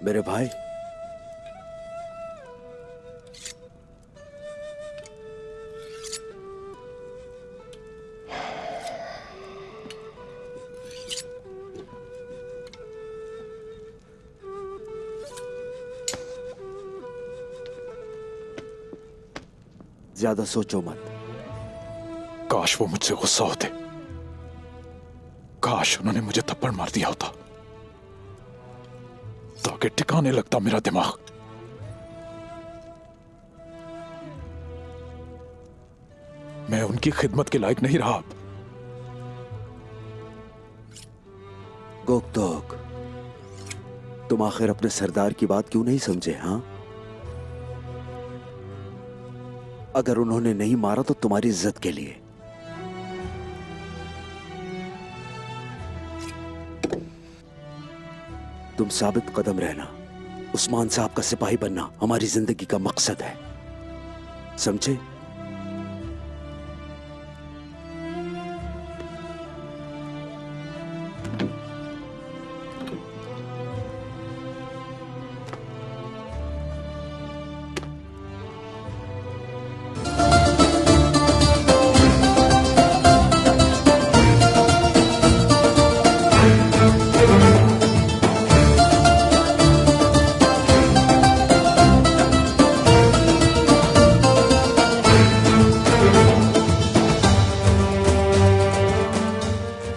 मेरे भाई, ज्यादा सोचो मत। काश वो मुझसे गुस्सा होते, काश उन्होंने मुझे थप्पड़ मार दिया होता ताकि ठिकाने लगता मेरा दिमाग। मैं उनकी खिदमत के लायक नहीं रहा। गोकतोक, तुम आखिर अपने सरदार की बात क्यों नहीं समझे? हाँ, अगर उन्होंने नहीं मारा तो तुम्हारी इज्जत के लिए। तुम साबित कदम रहना। उस्मान साहब का सिपाही बनना हमारी जिंदगी का मकसद है, समझे?